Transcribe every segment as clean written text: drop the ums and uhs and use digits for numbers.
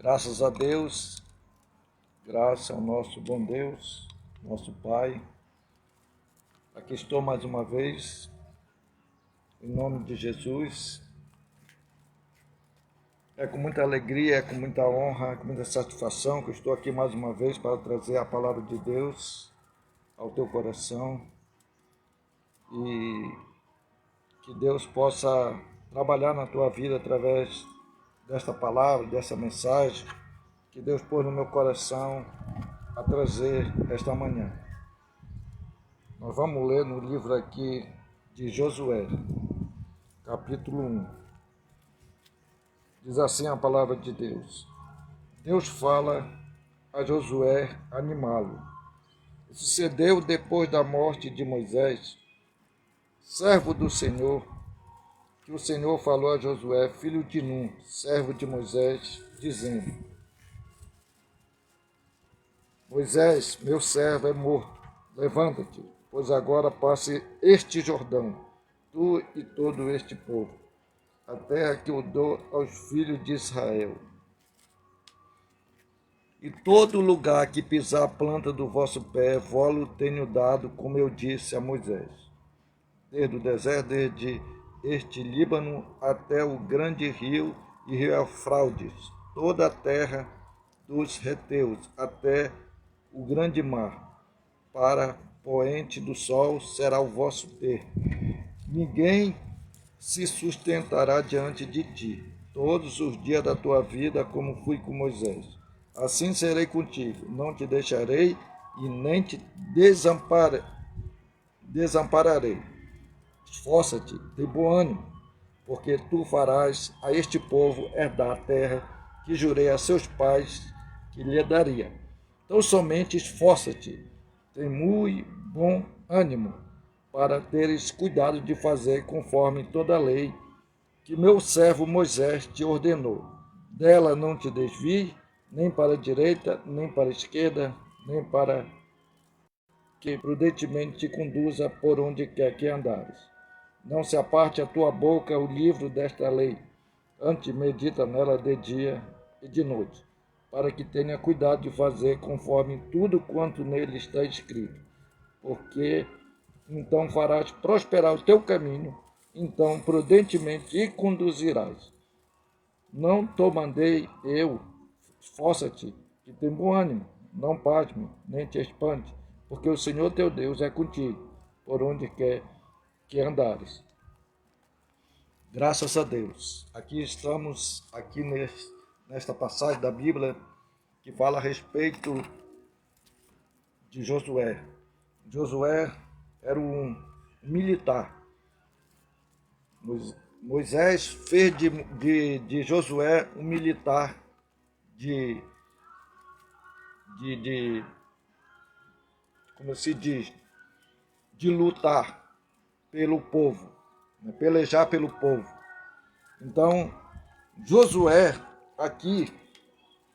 Graças a Deus, graças ao nosso bom Deus, nosso Pai. Aqui estou mais uma vez, em nome de Jesus. É com muita alegria, é com muita honra, é com muita satisfação que eu estou aqui mais uma vez para trazer a palavra de Deus ao teu coração e que Deus possa trabalhar na tua vida através desta palavra, dessa mensagem que Deus pôs no meu coração a trazer esta manhã. Nós vamos ler no livro aqui de Josué, capítulo 1. Diz assim a palavra de Deus. Deus fala a Josué animá-lo. Sucedeu depois da morte de Moisés, servo do Senhor, que o Senhor falou a Josué, filho de Nun, servo de Moisés, dizendo: Moisés, meu servo, é morto. Levanta-te, pois agora passe este Jordão, tu e todo este povo, a terra que eu dou aos filhos de Israel. E todo lugar que pisar a planta do vosso pé, vou-lo tenho dado, como eu disse a Moisés. Desde o deserto, desde este Líbano até o grande rio e rio Eufrates, toda a terra dos heteus, até o grande mar, para poente do sol será o vosso ter. Ninguém se sustentará diante de ti, todos os dias da tua vida, como fui com Moisés. Assim serei contigo, não te deixarei e nem te desampararei. Esforça-te, tem bom ânimo, porque tu farás a este povo herdar a terra que jurei a seus pais que lhe daria. Então somente esforça-te, tem muito bom ânimo, para teres cuidado de fazer conforme toda a lei que meu servo Moisés te ordenou. Dela não te desvie, nem para a direita, nem para a esquerda, nem para que prudentemente te conduza por onde quer que andares. Não se aparte a tua boca o livro desta lei, antes medita nela de dia e de noite, para que tenha cuidado de fazer conforme tudo quanto nele está escrito, porque então farás prosperar o teu caminho, então prudentemente te conduzirás. Não te mandei eu, esforça-te, que tem bom ânimo, não pasme, nem te espante, porque o Senhor teu Deus é contigo, por onde quer que andares. Graças a Deus. Aqui estamos, nesta passagem da Bíblia, que fala a respeito de Josué. Josué era um militar. Moisés fez de Josué um militar como se diz, de lutar pelo povo, né? Pelejar pelo povo. Então, Josué, aqui,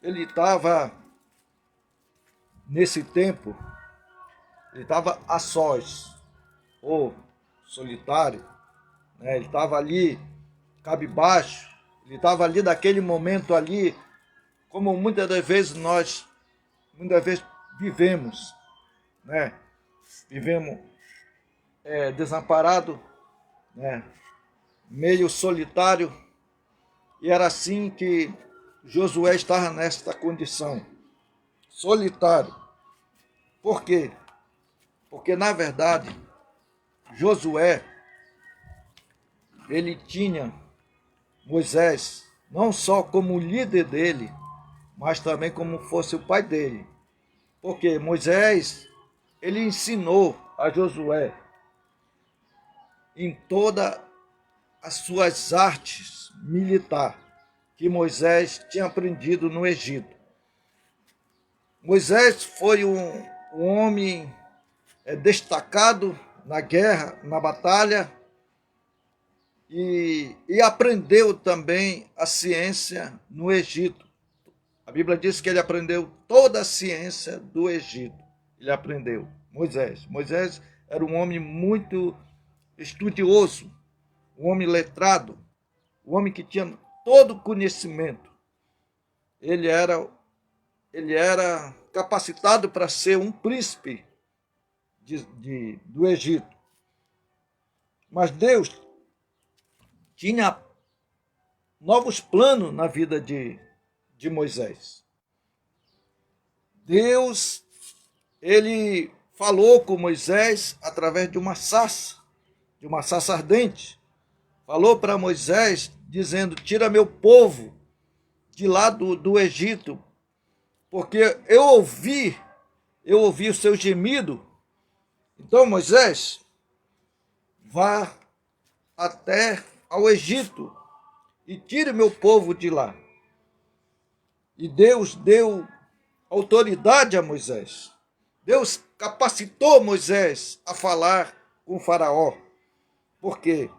ele estava, nesse tempo, ele estava a sós, ou solitário, né? Ele estava ali, cabisbaixo, ele estava ali naquele momento ali, como muitas das vezes vivemos, né? Vivemos desamparado, né? Meio solitário, e era assim que Josué estava nesta condição, solitário. Por quê? Porque, na verdade, Josué, ele tinha Moisés não só como líder dele, mas também como fosse o pai dele. Porque Moisés, ele ensinou a Josué em todas as suas artes militares que Moisés tinha aprendido no Egito. Moisés foi um homem destacado na guerra, na batalha, e aprendeu também a ciência no Egito. A Bíblia diz que ele aprendeu toda a ciência do Egito. Ele aprendeu. Moisés era um homem muito estudioso, um homem letrado, um homem que tinha todo o conhecimento. ele era, ele era capacitado para ser um príncipe do Egito. Mas Deus tinha novos planos na vida de Moisés. Deus, ele falou com Moisés através de uma sarça ardente. Falou para Moisés, dizendo: tira meu povo de lá do Egito, porque eu ouvi o seu gemido. Então, Moisés, vá até ao Egito e tire meu povo de lá. E Deus deu autoridade a Moisés. Deus capacitou Moisés a falar com Faraó. Por quê?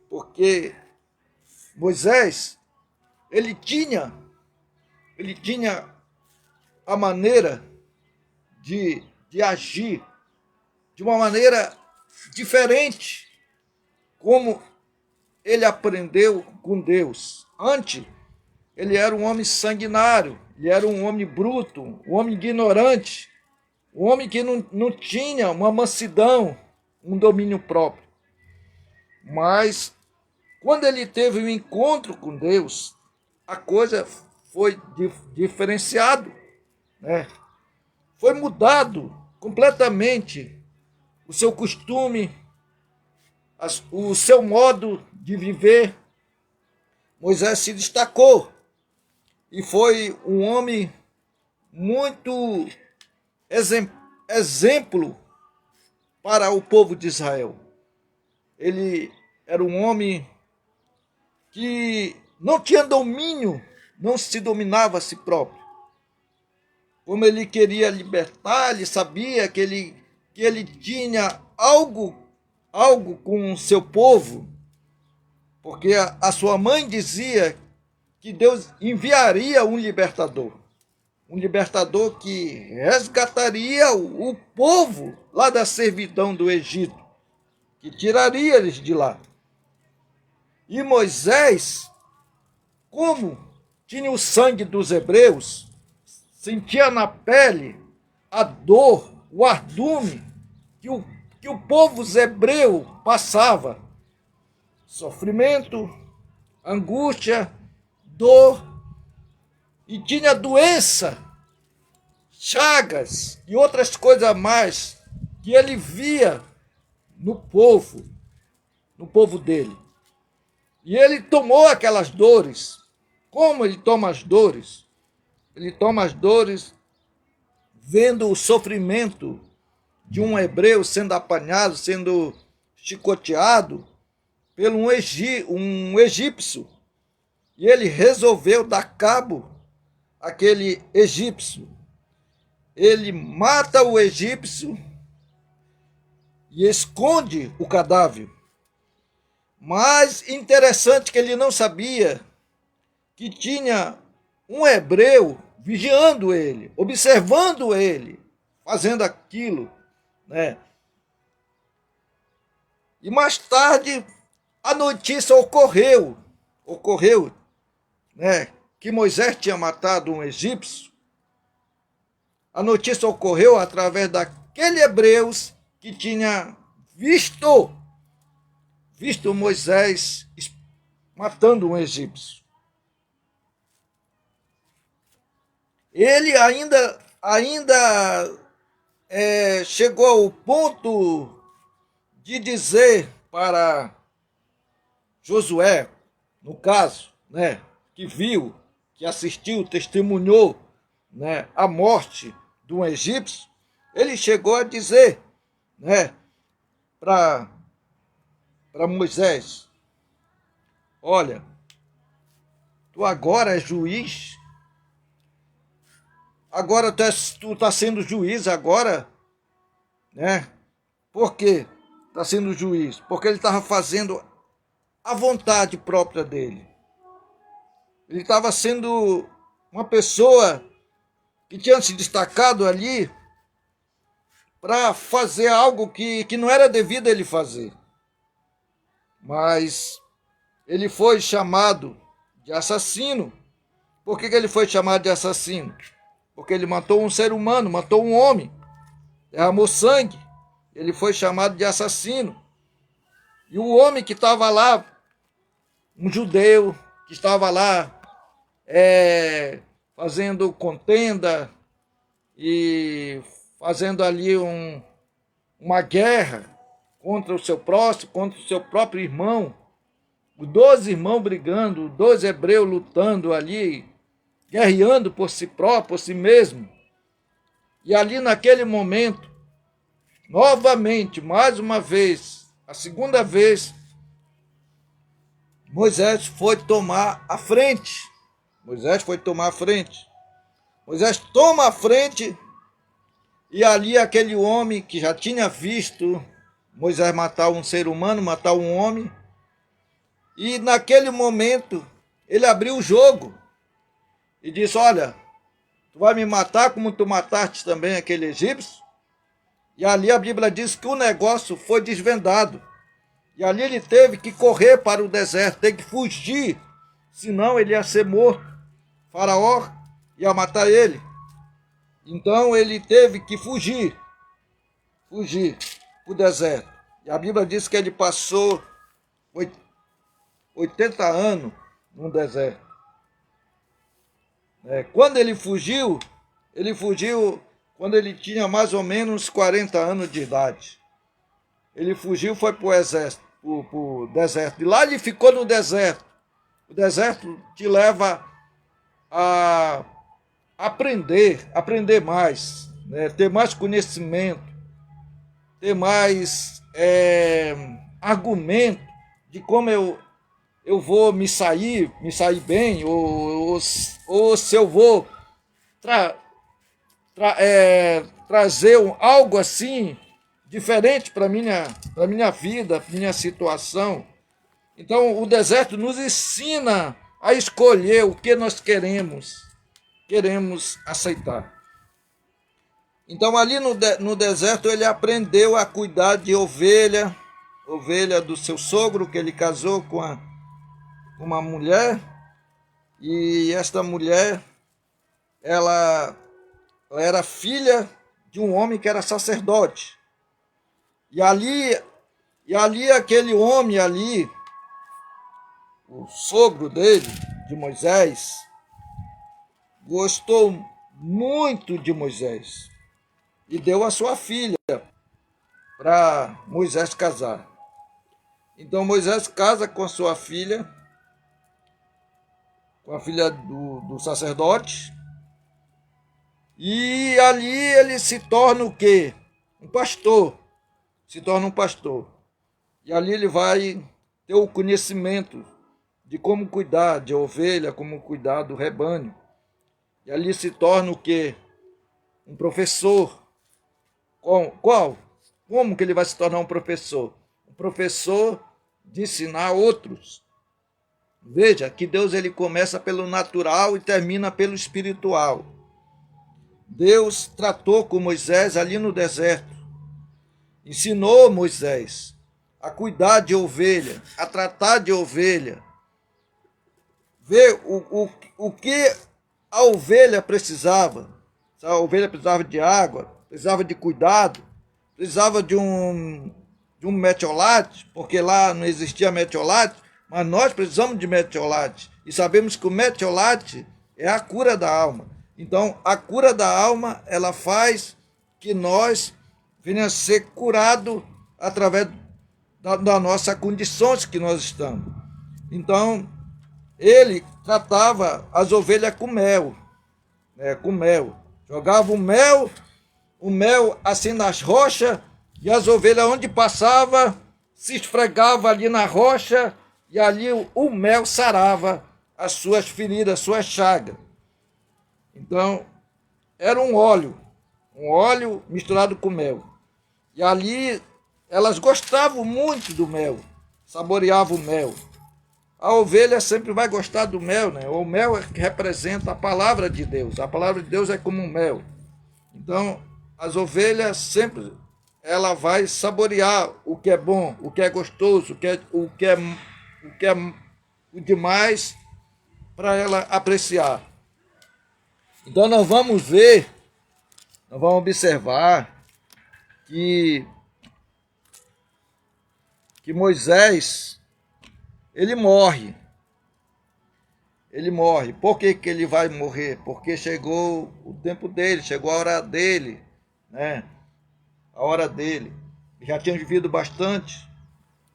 Porque Moisés, ele tinha a maneira de agir de uma maneira diferente, como ele aprendeu com Deus. Antes, ele era um homem sanguinário, ele era um homem bruto, um homem ignorante, um homem que não tinha uma mansidão, um domínio próprio. Mas, quando ele teve um encontro com Deus, a coisa foi diferenciado, né? Foi mudado completamente o seu costume, o seu modo de viver. Moisés se destacou e foi um homem muito exemplo para o povo de Israel. Ele era um homem que não tinha domínio, não se dominava a si próprio. Como ele queria libertar, ele sabia que ele tinha algo com o seu povo, porque a sua mãe dizia que Deus enviaria um libertador que resgataria o povo lá da servidão do Egito, que tiraria eles de lá. E Moisés, como tinha o sangue dos hebreus, sentia na pele a dor, o ardume que o povo hebreu passava. Sofrimento, angústia, dor, e tinha doença, chagas e outras coisas mais que ele via no povo dele. E ele tomou aquelas dores. Como ele toma as dores? Ele toma as dores vendo o sofrimento de um hebreu sendo apanhado, sendo chicoteado por um egípcio. E ele resolveu dar cabo àquele egípcio. Ele mata o egípcio e esconde o cadáver. Mas interessante que ele não sabia que tinha um hebreu vigiando ele, observando ele, fazendo aquilo, né? E mais tarde a notícia ocorreu, né, que Moisés tinha matado um egípcio. A notícia ocorreu através daquele hebreu que tinha visto Moisés matando um egípcio. Ele ainda chegou ao ponto de dizer para Josué, no caso, né, que viu, que assistiu, testemunhou, né, a morte de um egípcio, ele chegou a dizer, né, para Moisés: olha, tu agora és juiz, agora tu está sendo juiz agora, né? Por quê? Está sendo juiz? Porque ele estava fazendo a vontade própria dele. Ele estava sendo uma pessoa que tinha se destacado ali para fazer algo que não era devido a ele fazer. Mas ele foi chamado de assassino Por que ele foi chamado de assassino? Porque ele matou um ser humano, matou um homem, derramou sangue. Ele foi chamado de assassino. E o homem que estava lá, um judeu, que estava lá fazendo contenda e fazendo ali uma guerra contra o seu próximo, contra o seu próprio irmão. Os 12 irmãos brigando, 12 hebreus lutando ali, guerreando por si próprio, por si mesmo. E ali naquele momento, novamente, mais uma vez, a segunda vez, Moisés foi tomar a frente. Moisés foi tomar a frente. Moisés toma a frente e ali aquele homem que já tinha visto Moisés matar um ser humano, matar um homem, e naquele momento ele abriu o jogo e disse: olha, tu vai me matar como tu mataste também aquele egípcio? E ali a Bíblia diz que o negócio foi desvendado. E ali ele teve que correr para o deserto, teve que fugir, senão ele ia ser morto. Faraó ia matar ele. Então ele teve que fugir para o deserto. E a Bíblia diz que ele passou 80 anos no deserto. Quando ele fugiu quando ele tinha mais ou menos 40 anos de idade. Ele fugiu, foi para o deserto. E lá ele ficou no deserto. O deserto te leva a aprender mais, né? Ter mais conhecimento, ter mais argumento de como eu vou me sair bem, ou se eu vou trazer algo assim diferente para minha vida, minha situação. Então o deserto nos ensina a escolher o que nós queremos aceitar. Então ali no deserto ele aprendeu a cuidar de ovelha do seu sogro, que ele casou com uma mulher, e esta mulher, ela era filha de um homem que era sacerdote. E ali aquele homem ali, o sogro dele, de Moisés, gostou muito de Moisés e deu a sua filha para Moisés casar. Então Moisés casa com a sua filha, com a filha do sacerdote, e ali ele se torna o quê? Um pastor. Se torna um pastor. E ali ele vai ter o conhecimento de como cuidar de ovelha, como cuidar do rebanho. E ali se torna o quê? Um professor. Qual? Como que ele vai se tornar um professor? Um professor de ensinar outros. Veja que Deus ele começa pelo natural e termina pelo espiritual. Deus tratou com Moisés ali no deserto. Ensinou Moisés a cuidar de ovelha, a tratar de ovelha. Ver o que a ovelha precisava. A ovelha precisava de água, precisava de cuidado, precisava de um metiolate, porque lá não existia metiolate, mas nós precisamos de metiolate. E sabemos que o metiolate é a cura da alma. Então, a cura da alma, ela faz que nós venha a ser curado através das nossas condições que nós estamos. Então, ele tratava as ovelhas com mel, com mel. Jogava o mel assim nas rochas, e as ovelhas onde passava, se esfregava ali na rocha, e ali o mel sarava as suas feridas, as suas chagas. Então, era um óleo misturado com mel. E ali elas gostavam muito do mel, saboreavam o mel. A ovelha sempre vai gostar do mel, né? O mel é que representa a palavra de Deus. A palavra de Deus é como um mel. Então, as ovelhas sempre ela vai saborear o que é bom, o que é gostoso, o que é o demais, para ela apreciar. Então nós vamos ver, nós vamos observar que Moisés, ele morre. Ele morre. Por que que ele vai morrer? Porque chegou o tempo dele, chegou a hora dele, né? A hora dele. Ele já tinha vivido bastante.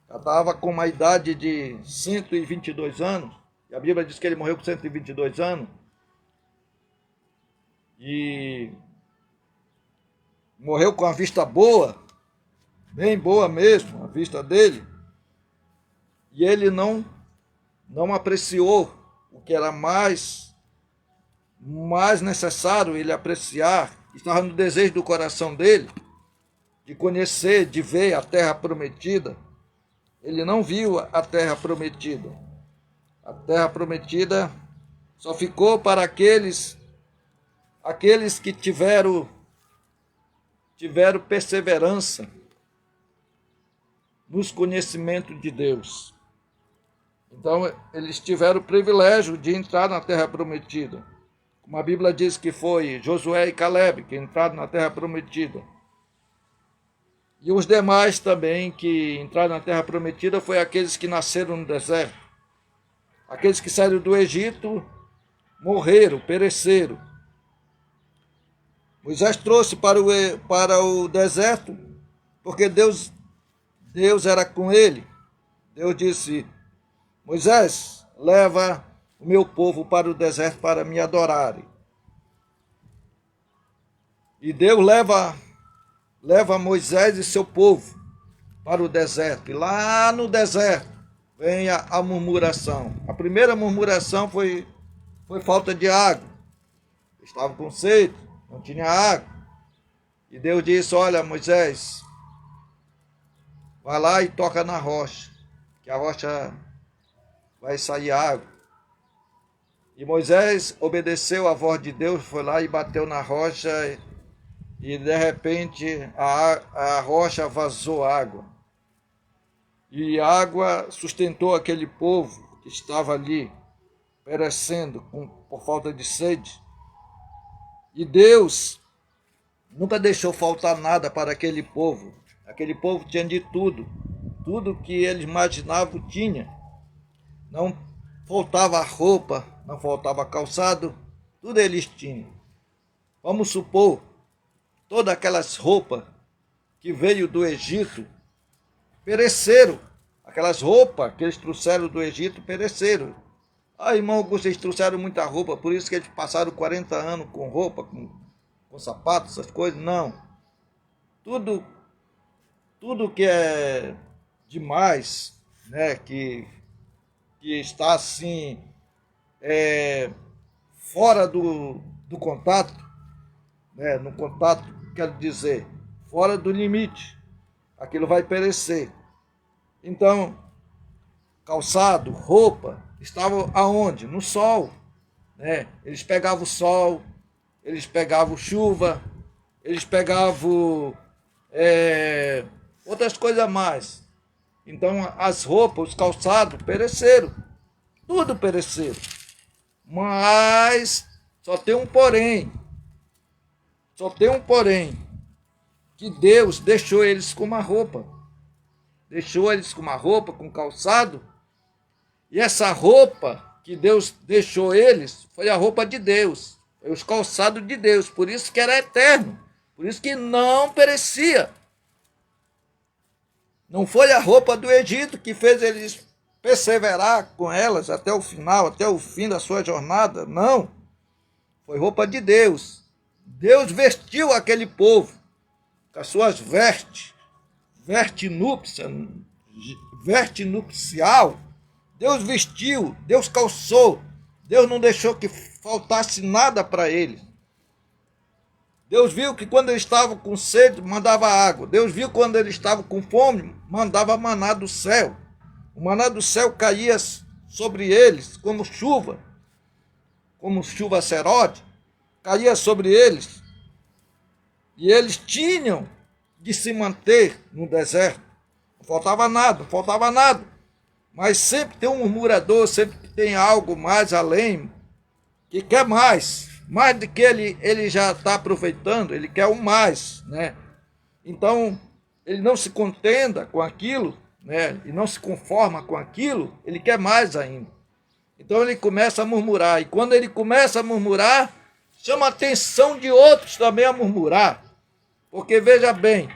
Já estava com uma idade de 122 anos. E a Bíblia diz que ele morreu com 122 anos. E morreu com a vista boa, bem boa mesmo, a vista dele. E ele não apreciou o que era mais necessário ele apreciar. Estava no desejo do coração dele, de conhecer, de ver a terra prometida. Ele não viu a terra prometida. A terra prometida só ficou para aqueles que tiveram perseverança nos conhecimentos de Deus. Então, eles tiveram o privilégio de entrar na terra prometida. Como a Bíblia diz que foi Josué e Caleb que entraram na terra prometida. E os demais também que entraram na terra prometida foi aqueles que nasceram no deserto. Aqueles que saíram do Egito morreram, pereceram. Moisés trouxe para o deserto, porque Deus era com ele. Deus disse: Moisés, leva o meu povo para o deserto para me adorarem. E Deus leva Moisés e seu povo para o deserto. E lá no deserto vem a murmuração. A primeira murmuração foi falta de água. Estavam com sede, não tinha água. E Deus disse: olha, Moisés, vai lá e toca na rocha, que a rocha vai sair água. E Moisés obedeceu a voz de Deus, foi lá e bateu na rocha, e de repente a rocha vazou água. E a água sustentou aquele povo que estava ali, perecendo por falta de sede. E Deus nunca deixou faltar nada para aquele povo. Aquele povo tinha de tudo. Tudo que eles imaginavam tinha. Não faltava roupa, não faltava calçado, tudo eles tinham. Vamos supor, todas aquelas roupas que veio do Egito pereceram. Aquelas roupas que eles trouxeram do Egito pereceram. Ah, irmão Augusto, eles trouxeram muita roupa, por isso que eles passaram 40 anos com roupa, com sapatos, essas coisas. Não. Tudo que é demais, né, que está assim, fora do contato, né, no contato, quero dizer, fora do limite, aquilo vai perecer. Então, calçado, roupa, estavam aonde? No sol, né? Eles pegavam o sol, eles pegavam chuva, eles pegavam outras coisas a mais. Então as roupas, os calçados pereceram, tudo pereceram. Mas só tem um porém, que Deus deixou eles com uma roupa. Deixou eles com uma roupa, com calçado. E essa roupa que Deus deixou eles foi a roupa de Deus. Foi os calçados de Deus. Por isso que era eterno. Por isso que não perecia. Não foi a roupa do Egito que fez eles perseverar com elas até o final, até o fim da sua jornada. Não. Foi roupa de Deus. Deus vestiu aquele povo com as suas vestes nupcial. Deus vestiu, Deus calçou. Deus não deixou que faltasse nada para eles. Deus viu que quando eles estavam com sede, mandava água. Deus viu quando eles estavam com fome, mandava maná do céu. O maná do céu caía sobre eles como chuva serode, caía sobre eles. E eles tinham de se manter no deserto. Não faltava nada. Mas sempre tem um murmurador, sempre tem algo mais além, que quer mais. mais do que ele já está aproveitando, ele quer o mais, né? Então, ele não se contenta com aquilo, né? E não se conforma com aquilo, ele quer mais ainda. Então ele começa a murmurar, e quando ele começa a murmurar, chama a atenção de outros também a murmurar. Porque veja bem,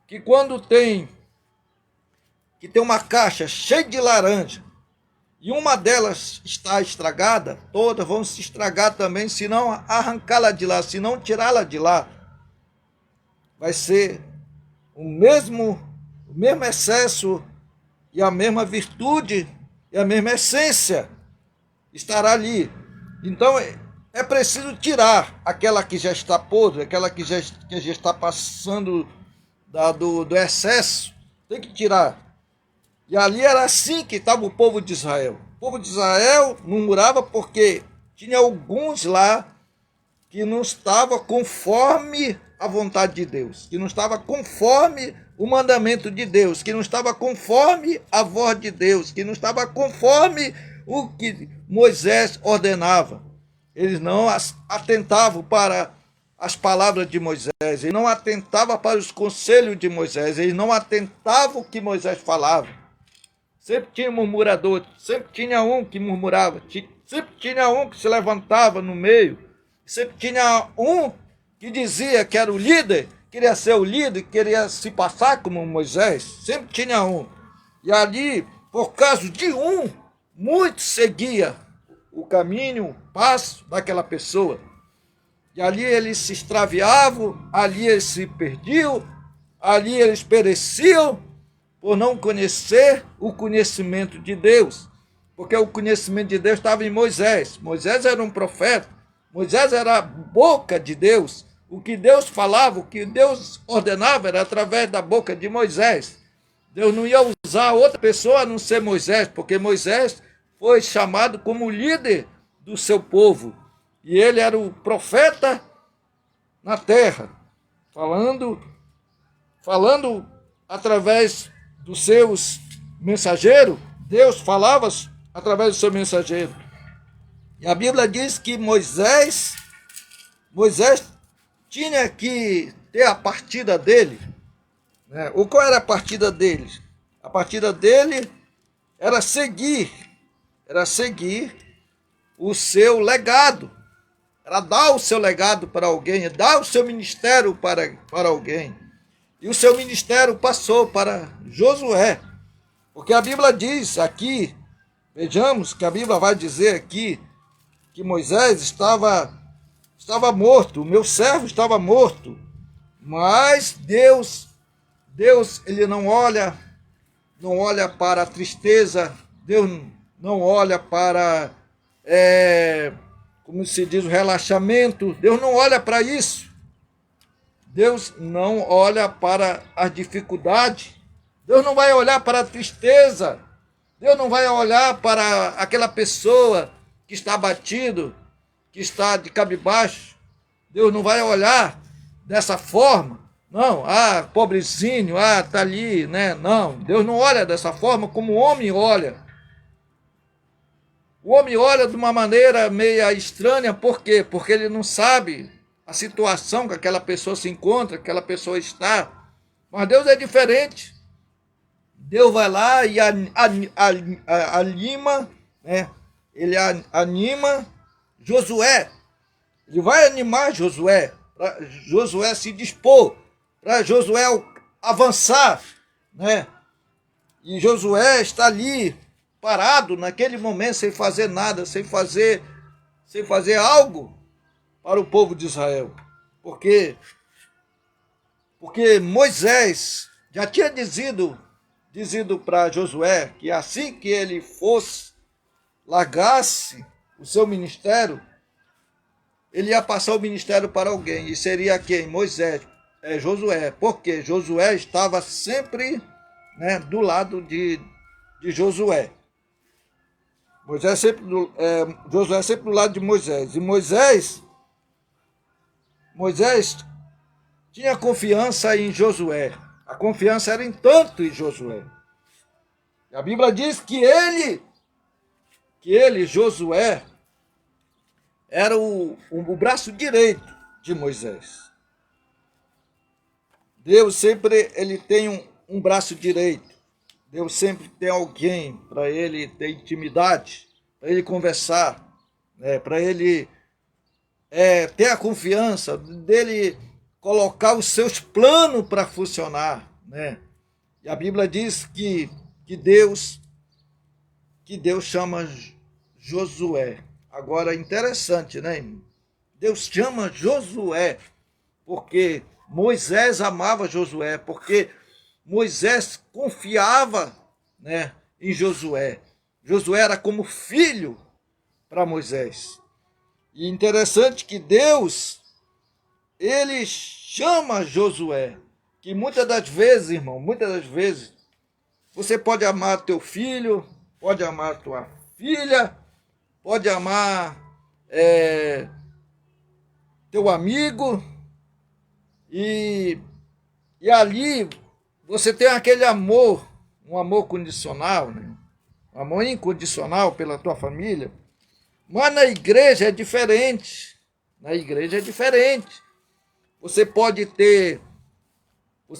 que quando tem uma caixa cheia de laranja, e uma delas está estragada, todas vão se estragar também, se não arrancá-la de lá, se não tirá-la de lá. Vai ser o mesmo excesso e a mesma virtude e a mesma essência estará ali. Então é preciso tirar aquela que já está podre, aquela que já está passando do excesso, tem que tirar. E ali era assim que estava o povo de Israel. O povo de Israel murmurava porque tinha alguns lá que não estavam conforme a vontade de Deus, que não estava conforme o mandamento de Deus, que não estava conforme a voz de Deus, que não estava conforme o que Moisés ordenava. Eles não atentavam para as palavras de Moisés, eles não atentavam para os conselhos de Moisés, eles não atentavam o que Moisés falava. Sempre tinha um murmurador, sempre tinha um que murmurava, sempre tinha um que se levantava no meio, sempre tinha um que dizia que era o líder, queria ser o líder, queria se passar como Moisés, sempre tinha um. E ali, por causa de um, muitos seguia o caminho, o passo daquela pessoa. E ali eles se extraviavam, ali eles se perdiam, ali eles pereciam, por não conhecer o conhecimento de Deus. Porque o conhecimento de Deus estava em Moisés. Moisés era um profeta. Moisés era a boca de Deus. O que Deus falava, o que Deus ordenava era através da boca de Moisés. Deus não ia usar outra pessoa a não ser Moisés, porque Moisés foi chamado como líder do seu povo. E ele era o profeta na terra, falando através dos seus mensageiros. Deus falava através do seu mensageiro. E a Bíblia diz que Moisés tinha que ter a partida dele, né? O qual era a partida dele? A partida dele era seguir o seu legado, era dar o seu legado para alguém, dar o seu ministério para alguém. E o seu ministério passou para Josué, porque a Bíblia diz aqui, vejamos que a Bíblia vai dizer aqui, que Moisés estava morto, o meu servo estava morto, mas Deus ele não olha para a tristeza, Deus não olha para, como se diz, o relaxamento, Deus não olha para isso. Deus não olha para a dificuldade, Deus não vai olhar para a tristeza, Deus não vai olhar para aquela pessoa que está abatido, que está de cabisbaixo. Deus não vai olhar dessa forma. Não, pobrezinho, está ali, né? Não, Deus não olha dessa forma como o homem olha. O homem olha de uma maneira meio estranha, por quê? Porque ele não sabe a situação que aquela pessoa se encontra, que aquela pessoa está. Mas Deus é diferente. Deus vai lá e anima, né? Ele anima Josué. Ele vai animar Josué, para Josué se dispor, para Josué avançar, né? E Josué está ali, parado naquele momento, sem fazer nada, sem fazer algo para o povo de Israel. Porque Moisés já tinha dizido para Josué que assim que ele largasse o seu ministério, ele ia passar o ministério para alguém. E seria quem? Moisés, Josué. Porque Josué estava sempre, né, do lado de Josué. Josué sempre do lado de Moisés. E Moisés tinha confiança em Josué. A confiança era em tanto em Josué. E a Bíblia diz que Josué, era o braço direito de Moisés. Deus sempre ele tem um braço direito. Deus sempre tem alguém para ele ter intimidade, para ele conversar, né? Para ele ter a confiança dele colocar os seus planos para funcionar, né? E a Bíblia diz que Deus chama Josué. Agora, interessante, né, irmão? Deus chama Josué, porque Moisés amava Josué, porque Moisés confiava, né, em Josué. Josué era como filho para Moisés. E interessante que Deus, ele chama Josué, que muitas das vezes, irmão, muitas das vezes, você pode amar teu filho, pode amar tua filha, pode amar teu amigo, e ali você tem aquele amor, um amor condicional, né? Um amor incondicional pela tua família. Mas na igreja é diferente. Na igreja é diferente. Você pode ter os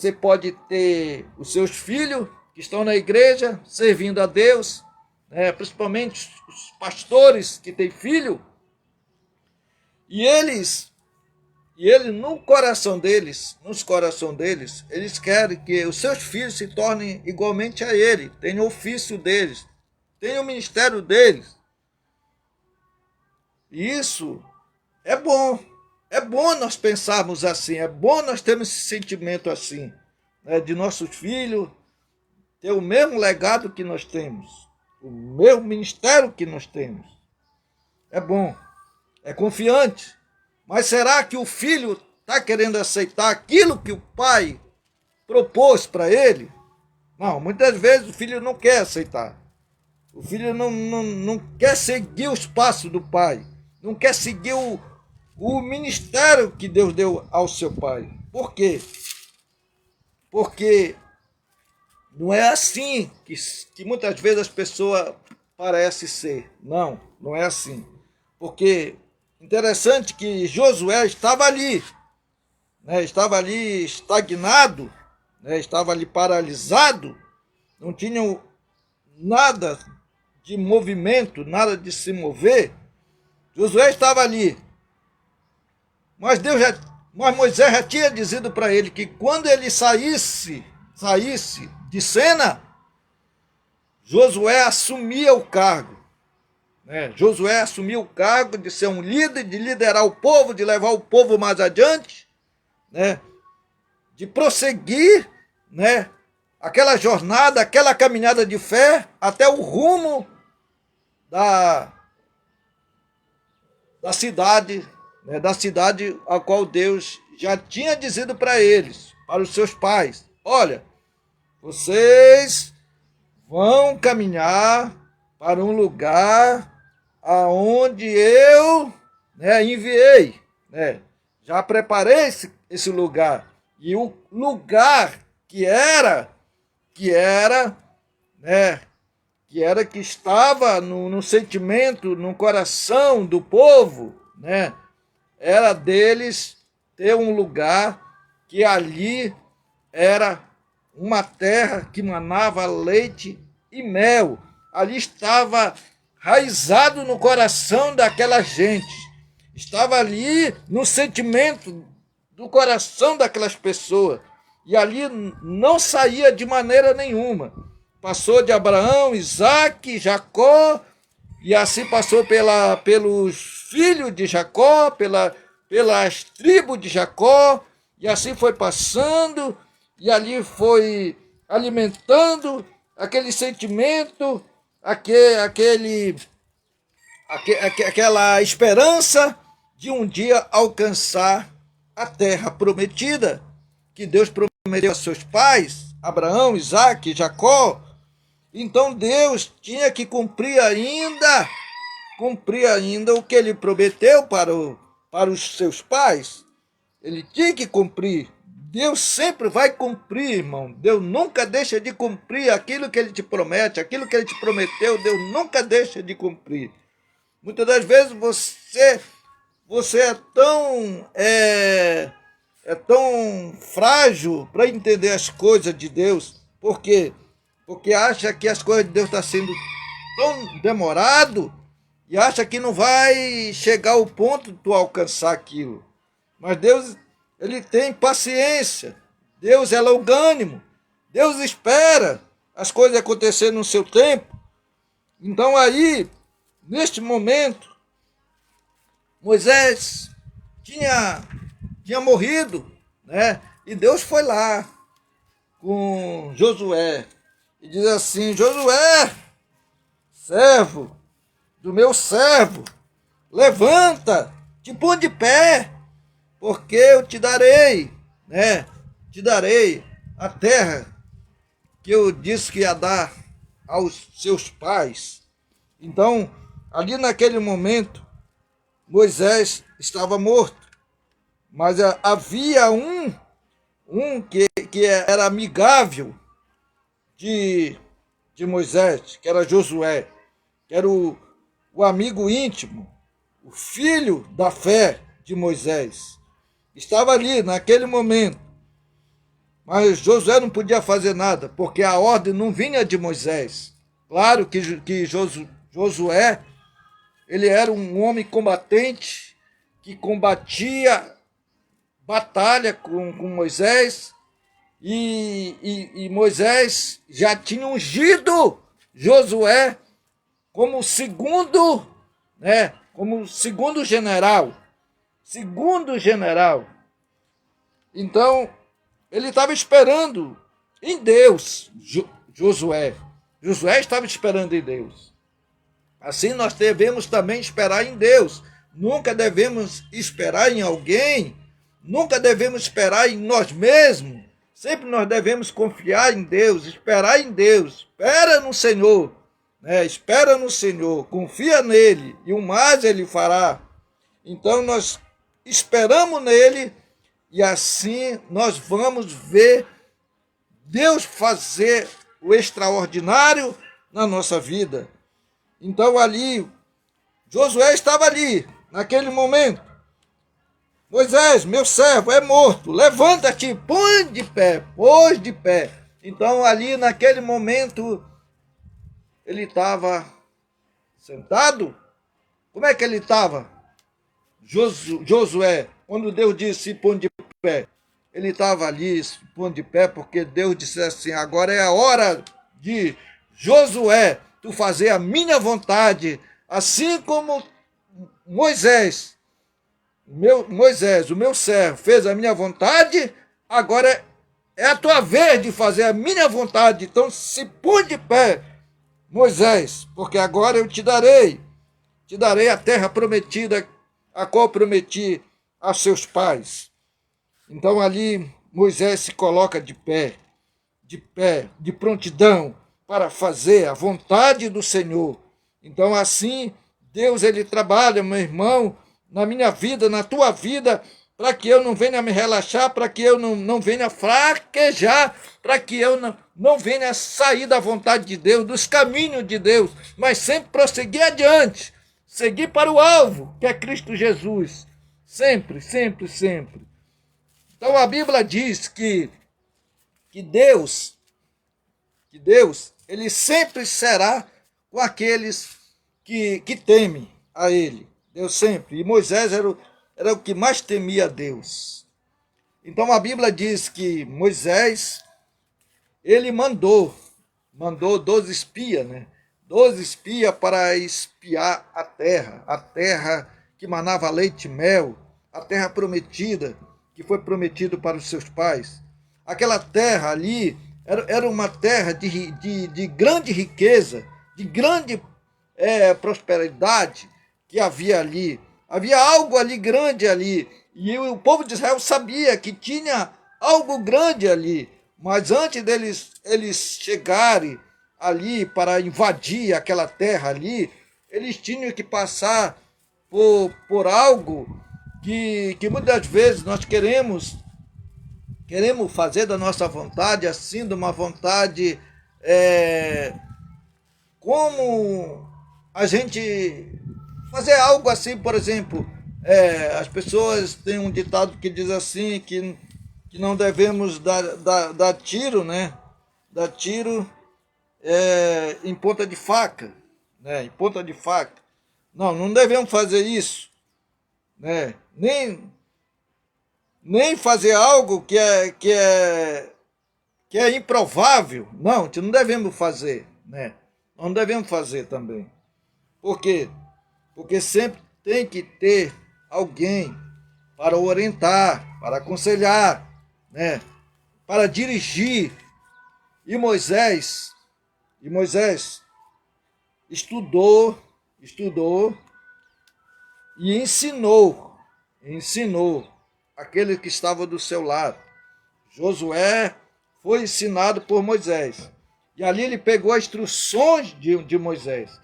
seus filhos que estão na igreja servindo a Deus, né? Principalmente os pastores que têm filho, e eles no coração deles, eles querem que os seus filhos se tornem igualmente a ele, tenham o ofício deles, tenham o ministério deles. E isso é bom. É bom nós pensarmos assim, é bom nós termos esse sentimento assim, né, de nossos filhos ter o mesmo legado que nós temos, o mesmo ministério que nós temos. É bom, é confiante. Mas será que o filho está querendo aceitar aquilo que o pai propôs para ele? Não, muitas vezes o filho não quer aceitar. O filho não quer seguir os passos do pai, não quer seguir o ministério que Deus deu ao seu pai. Por quê? Porque não é assim que muitas vezes as pessoas parecem ser. Não, não é assim. Porque interessante que Josué estava ali, né? Estava ali estagnado, né? Estava ali paralisado, não tinha nada de movimento, nada de se mover. Josué estava ali, mas Moisés já tinha dito para ele que quando ele saísse de cena, Josué assumia o cargo. Josué assumiu o cargo de ser um líder, de liderar o povo, de levar o povo mais adiante, né? De prosseguir, né? Aquela jornada, aquela caminhada de fé até o rumo da cidade, né? Da cidade a qual Deus já tinha dito para eles, para os seus pais: olha, vocês vão caminhar para um lugar aonde eu, né, enviei, né? Já preparei esse lugar. E o lugar que estava no sentimento, no coração do povo, né? Era deles ter um lugar que ali era uma terra que manava leite e mel. Ali estava raizado no coração daquela gente. Estava ali no sentimento do coração daquelas pessoas. E ali não saía de maneira nenhuma. Passou de Abraão, Isaque, Jacó, e assim passou pelos filhos de Jacó, pelas tribos de Jacó, e assim foi passando, e ali foi alimentando aquele sentimento, aquela esperança de um dia alcançar a terra prometida, que Deus prometeu a seus pais, Abraão, Isaque, Jacó. Então Deus tinha que cumprir ainda o que ele prometeu para os seus pais. Ele tinha que cumprir. Deus sempre vai cumprir, irmão. Deus nunca deixa de cumprir aquilo que ele te promete, aquilo que ele te prometeu, Deus nunca deixa de cumprir. Muitas das vezes você você é tão frágil para entender as coisas de Deus. Por quê? Porque acha que as coisas de Deus estão sendo tão demorado e acha que não vai chegar ao ponto de tu alcançar aquilo. Mas Deus, ele tem paciência. Deus é longânimo. Deus espera as coisas acontecerem no seu tempo. Então aí, neste momento, Moisés tinha morrido, né? E Deus foi lá com Josué e diz assim: Josué, servo do meu servo, levanta, te põe de pé, porque eu te darei, né? Te darei a terra que eu disse que ia dar aos seus pais. Então, ali naquele momento, Moisés estava morto, mas havia um que era amigável de Moisés, que era Josué, que era o amigo íntimo, o filho da fé de Moisés. Estava ali naquele momento, mas Josué não podia fazer nada, porque a ordem não vinha de Moisés. Claro que Josué, ele era um homem combatente, que combatia batalha com Moisés, e Moisés já tinha ungido Josué como segundo, né, como segundo general. Segundo general. Então, ele estava esperando em Deus, Josué. Josué estava esperando em Deus. Assim nós devemos também esperar em Deus. Nunca devemos esperar em alguém, nunca devemos esperar em nós mesmos. Sempre nós devemos confiar em Deus, esperar em Deus. Espera no Senhor, né? Espera no Senhor, confia nele e o mais ele fará. Então nós esperamos nele e assim nós vamos ver Deus fazer o extraordinário na nossa vida. Então ali, Josué estava ali, naquele momento. Moisés, meu servo, é morto, levanta-te, põe de pé, pôs de pé. Então ali naquele momento, ele estava sentado. Como é que ele estava? Josué, quando Deus disse põe de pé, ele estava ali, põe de pé, porque Deus disse assim: agora é a hora de Josué, tu fazer a minha vontade, assim como Moisés, o meu servo, fez a minha vontade, agora é a tua vez de fazer a minha vontade. Então se põe de pé, Moisés, porque agora eu te darei a terra prometida, a qual prometi a seus pais. Então ali Moisés se coloca de pé, de prontidão para fazer a vontade do Senhor. Então assim Deus, ele trabalha, meu irmão, na minha vida, na tua vida, para que eu não venha me relaxar, para que eu não venha fraquejar, para que eu não venha sair da vontade de Deus, dos caminhos de Deus, mas sempre prosseguir adiante, seguir para o alvo, que é Cristo Jesus. Sempre, sempre, sempre. Então a Bíblia diz que Deus, ele sempre será com aqueles que temem a ele. Deus sempre. E Moisés era o que mais temia a Deus. Então a Bíblia diz que Moisés, ele mandou 12 espias, né? 12 espias para espiar a terra que manava leite e mel, a terra prometida, que foi prometido para os seus pais. Aquela terra ali era uma terra de grande riqueza, de grande prosperidade que havia ali. Havia algo ali grande ali. E o povo de Israel sabia que tinha algo grande ali. Mas antes eles chegarem ali para invadir aquela terra ali, eles tinham que passar por algo que muitas vezes nós queremos fazer da nossa vontade, assim, de uma vontade como a gente fazer algo assim, por exemplo, As pessoas têm um ditado que diz assim, que não devemos dar tiro, né? Dar tiro em ponta de faca, né? Em ponta de faca. Não, não devemos fazer isso, né? Nem fazer algo que é improvável. Não, não devemos fazer, né? Não devemos fazer também. Por quê? Porque sempre tem que ter alguém para orientar, para aconselhar, né? Para dirigir. E Moisés estudou e ensinou aquele que estava do seu lado. Josué foi ensinado por Moisés. E ali ele pegou as instruções de Moisés.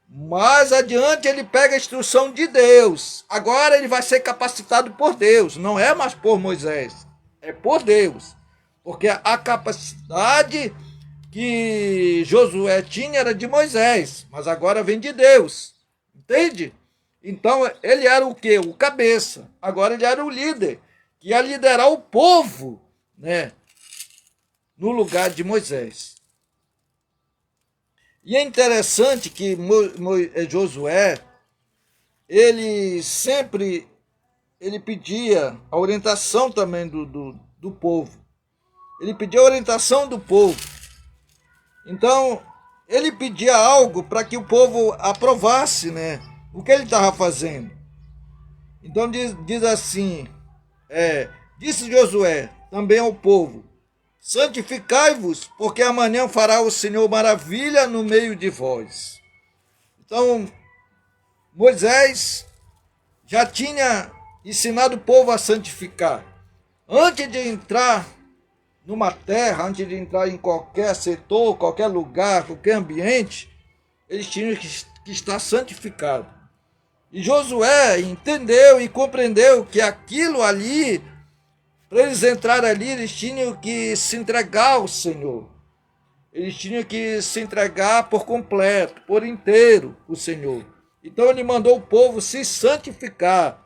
Mais adiante ele pega a instrução de Deus. Agora ele vai ser capacitado por Deus. Não é mais por Moisés. É por Deus. Porque a capacidade que Josué tinha era de Moisés. Mas agora vem de Deus. Entende? Então ele era o quê? O cabeça. Agora ele era o líder. Que ia liderar o povo, né? No lugar de Moisés. E é interessante que Josué, ele pedia a orientação também do povo. Ele pedia a orientação do povo. Então, ele pedia algo para que o povo aprovasse, né? O que ele estava fazendo. Então diz assim, disse Josué também ao povo: santificai-vos, porque amanhã fará o Senhor maravilha no meio de vós. Então, Moisés já tinha ensinado o povo a santificar. Antes de entrar numa terra, antes de entrar em qualquer setor, qualquer lugar, qualquer ambiente, eles tinham que estar santificados. E Josué entendeu e compreendeu que aquilo ali, para eles entrarem ali, eles tinham que se entregar ao Senhor. Eles tinham que se entregar por completo, por inteiro, o Senhor. Então ele mandou o povo se santificar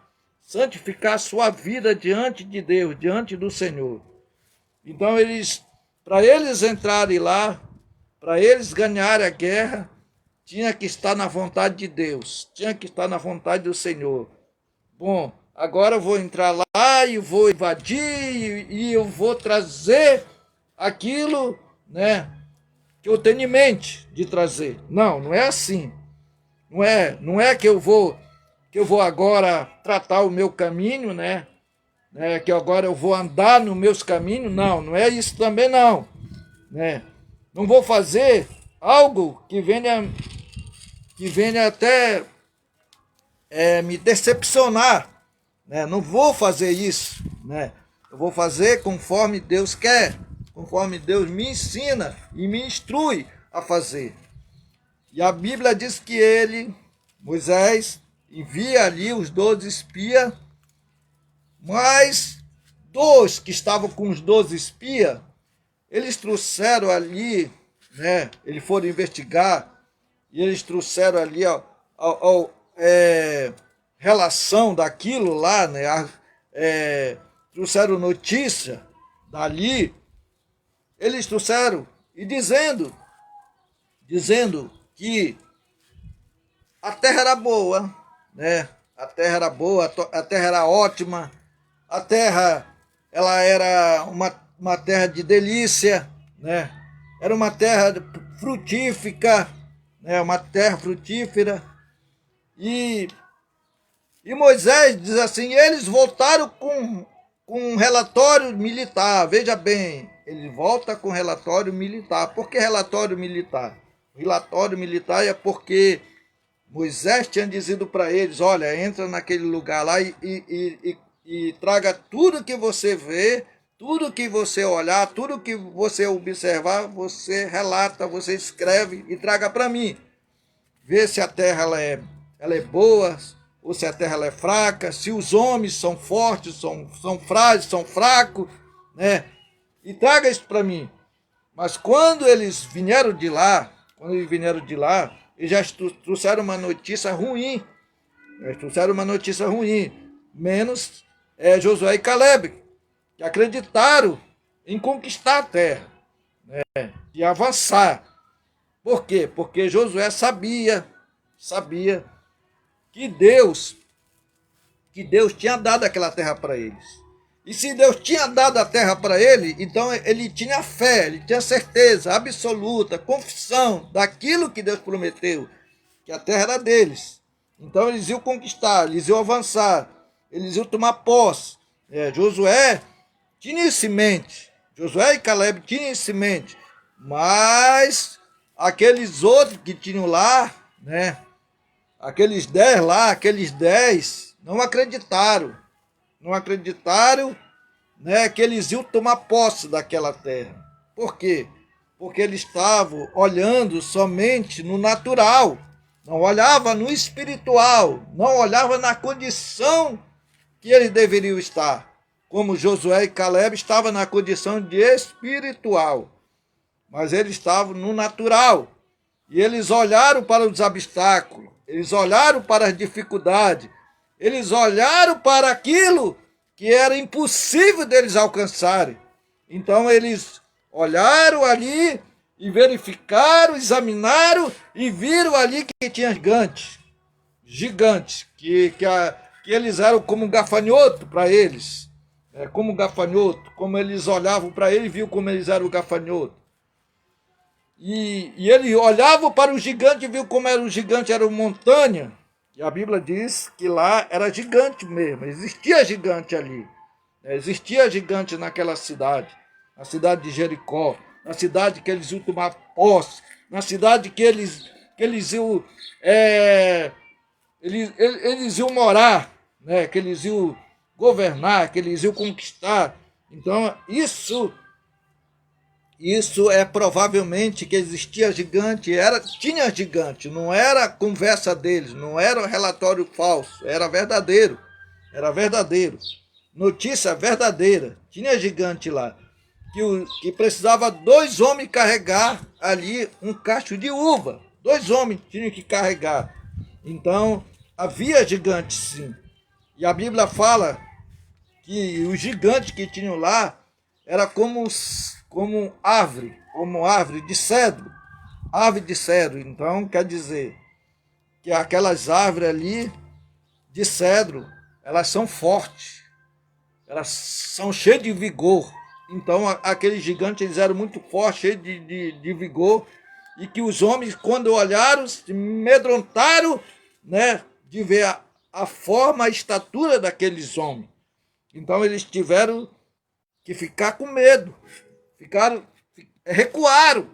a sua vida diante de Deus, diante do Senhor. Então para eles entrarem lá, para eles ganharem a guerra, tinha que estar na vontade de Deus, tinha que estar na vontade do Senhor. Bom, agora eu vou entrar lá e vou invadir e eu vou trazer aquilo, né, que eu tenho em mente de trazer. Não, não é assim. Não é que eu vou agora tratar o meu caminho, né? Que agora eu vou andar nos meus caminhos. Não, não é isso também não, né? Não vou fazer algo que venha até me decepcionar, né? Não vou fazer isso, né? Eu vou fazer conforme Deus quer, conforme Deus me ensina e me instrui a fazer. E a Bíblia diz que Moisés, envia ali os 12 espias, mas 2 que estavam com os 12 espias, eles trouxeram ali, né? Eles foram investigar e eles trouxeram ali relação daquilo lá, né? Trouxeram notícia dali. Eles trouxeram e dizendo que a terra era boa, né? A terra era boa, a terra era ótima, a terra ela era uma terra de delícia, né? Era uma terra frutífica, né? Uma terra frutífera. E Moisés diz assim, eles voltaram com um relatório militar. Veja bem, ele volta com relatório militar. Por que relatório militar? Relatório militar é porque Moisés tinha dizido para eles, olha, entra naquele lugar lá e traga tudo que você vê, tudo que você olhar, tudo que você observar, você relata, você escreve e traga para mim. Vê se a terra ela é boa, ou se a terra ela é fraca, se os homens são fortes, são frágeis, são fracos, né? E traga isso para mim. Mas quando eles vieram de lá, eles já trouxeram uma notícia ruim. Eles trouxeram uma notícia ruim. menos Josué e Caleb, que acreditaram em conquistar a terra, e avançar. Por quê? Porque Josué sabia que Deus tinha dado aquela terra para eles. E se Deus tinha dado a terra para ele, então ele tinha fé, ele tinha certeza absoluta, confissão daquilo que Deus prometeu, que a terra era deles. Então eles iam conquistar, eles iam avançar, eles iam tomar posse. Josué tinha isso em mente, Josué e Caleb tinham isso em mente, mas aqueles outros que tinham lá, aqueles 10 lá, não acreditaram, que eles iam tomar posse daquela terra. Por quê? Porque eles estavam olhando somente no natural, não olhava no espiritual, não olhava na condição que eles deveriam estar, como Josué e Caleb estavam na condição de espiritual, mas eles estavam no natural, e eles olharam para os obstáculos, eles olharam para as dificuldades, eles olharam para aquilo que era impossível deles alcançarem. Então eles olharam ali e verificaram, examinaram e viram ali que tinha gigantes, que eles eram como um gafanhoto para eles, como gafanhoto, como eles olhavam para ele e viu como eles eram gafanhoto. E ele olhava para o gigante e viu como era o gigante, era uma montanha. E a Bíblia diz que lá era gigante mesmo, existia gigante ali. Existia gigante naquela cidade, na cidade de Jericó, na cidade que eles iam tomar posse, na cidade que eles iam, eles iam morar, que eles iam governar, que eles iam conquistar. Então isso é provavelmente que existia gigante, tinha gigante, não era conversa deles, não era relatório falso, era verdadeiro, notícia verdadeira, tinha gigante lá, que precisava 2 homens carregar ali um cacho de uva, 2 homens tinham que carregar. Então havia gigante sim, e a Bíblia fala que os gigantes que tinham lá era como árvore de cedro. Então quer dizer que aquelas árvores ali de cedro, elas são fortes, elas são cheias de vigor. Então aqueles gigantes, eles eram muito fortes, cheios de vigor, e que os homens, quando olharam, se amedrontaram, de ver a forma, a estatura daqueles homens. Então eles tiveram que ficar com medo, recuaram.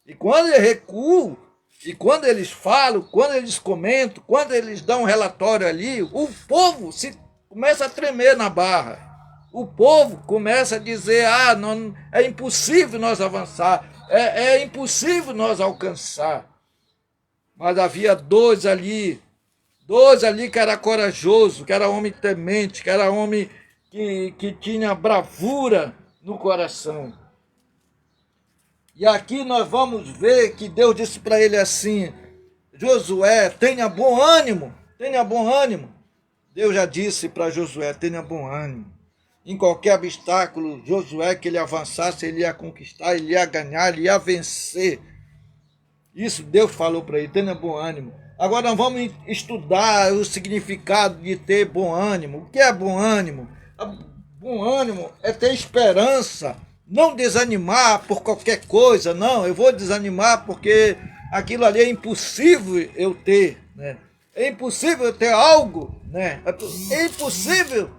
E quando eles recuam, e quando eles falam, quando eles comentam, quando eles dão um relatório ali, o povo começa a tremer na barra. O povo começa a dizer, não, é impossível nós avançar, é impossível nós alcançar. Mas havia 2 ali que era corajoso, que era homem temente, que era homem que tinha bravura no coração. E aqui nós vamos ver que Deus disse para ele assim: Josué, tenha bom ânimo. Deus já disse para Josué, tenha bom ânimo. Em qualquer obstáculo, Josué, que ele avançasse, ele ia conquistar, ele ia ganhar, ele ia vencer. Isso Deus falou para ele, tenha bom ânimo. Agora nós vamos estudar o significado de ter bom ânimo. O que é bom ânimo? Bom ânimo é ter esperança, não desanimar por qualquer coisa. Não, eu vou desanimar porque aquilo ali é impossível eu ter, É impossível eu ter algo, É impossível,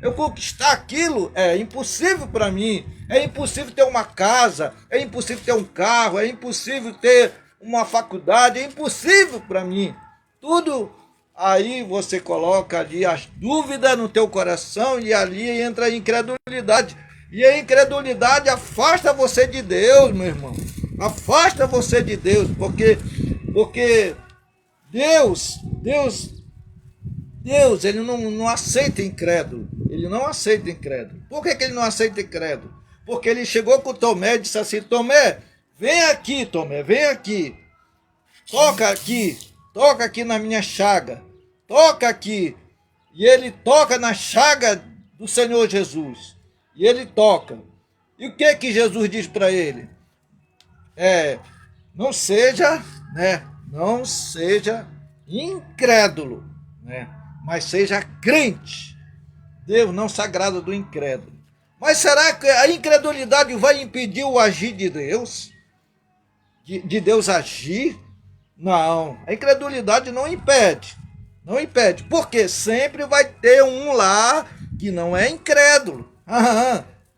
eu conquistar aquilo, é impossível para mim. É impossível ter uma casa, é impossível ter um carro, é impossível ter uma faculdade, é impossível para mim. Tudo aí você coloca ali as dúvidas no teu coração e ali entra a incredulidade. E a incredulidade afasta você de Deus, meu irmão. Afasta você de Deus, porque Deus, ele não aceita incrédulo. Ele não aceita incrédulo. Por que ele não aceita incrédulo? Porque ele chegou com Tomé e disse assim: Tomé, vem aqui, Tomé, vem aqui. Toca aqui na minha chaga. toca aqui. E ele toca na chaga do Senhor Jesus. E ele toca. E o que Jesus diz para ele? Não seja, né? Não seja incrédulo, né? Mas seja crente. Deus não se agrada do incrédulo. Mas será que a incredulidade vai impedir o agir de Deus? De Deus agir? Não, a incredulidade não impede. Não impede, porque sempre vai ter um lá que não é incrédulo.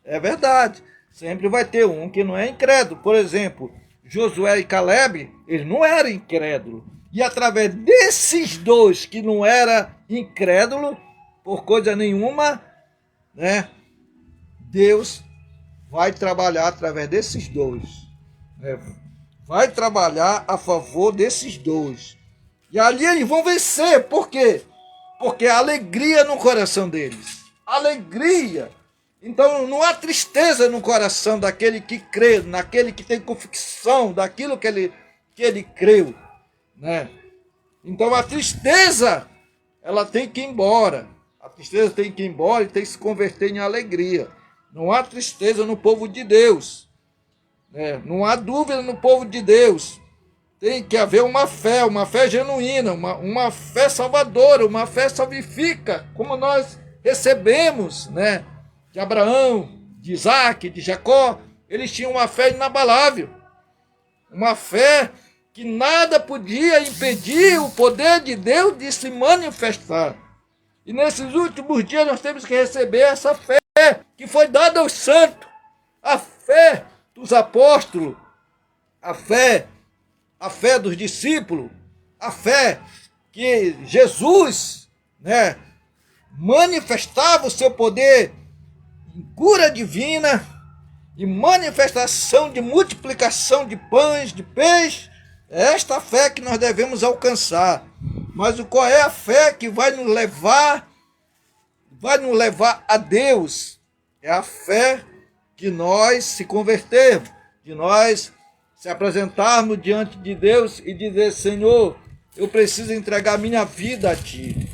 É verdade. Sempre vai ter um que não é incrédulo. Por exemplo, Josué e Caleb, eles não eram incrédulos. E através desses dois que não eram incrédulos, por coisa nenhuma, né, Deus vai trabalhar através desses dois. Vai trabalhar a favor desses dois. E ali eles vão vencer. Por quê? Porque há alegria no coração deles. Alegria. Então não há tristeza no coração daquele que crê, naquele que tem convicção daquilo que ele creu, né? Então a tristeza, ela tem que ir embora. A tristeza tem que ir embora e tem que se converter em alegria. Não há tristeza no povo de Deus, né? Não há dúvida no povo de Deus. Tem que haver uma fé genuína, uma fé salvadora, uma fé salvífica, como nós recebemos, né? De Abraão, de Isaac, de Jacó. Eles tinham uma fé inabalável, uma fé que nada podia impedir o poder de Deus de se manifestar. E nesses últimos dias nós temos que receber essa fé que foi dada aos santos, a fé dos apóstolos, a fé dos discípulos, a fé que Jesus, né, manifestava o seu poder em cura divina e manifestação de multiplicação de pães, de peixe. É esta fé que nós devemos alcançar. Mas qual é a fé que vai nos levar a Deus? É a fé de nós se convertermos, de nós se apresentarmos diante de Deus e dizer: Senhor, eu preciso entregar minha vida a Ti.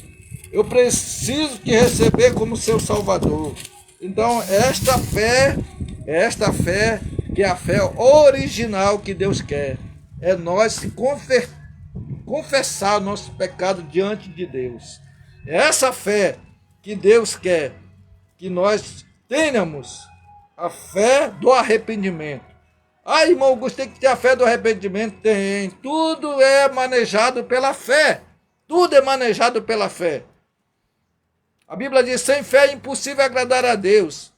Eu preciso te receber como seu Salvador. Então, esta fé que é a fé original que Deus quer. É nós se confessar o nosso pecado diante de Deus. É essa fé que Deus quer que nós tenhamos, a fé do arrependimento. Irmão Augusto, tem que ter a fé do arrependimento? Tem. Tudo é manejado pela fé. Tudo é manejado pela fé. A Bíblia diz: sem fé é impossível agradar a Deus.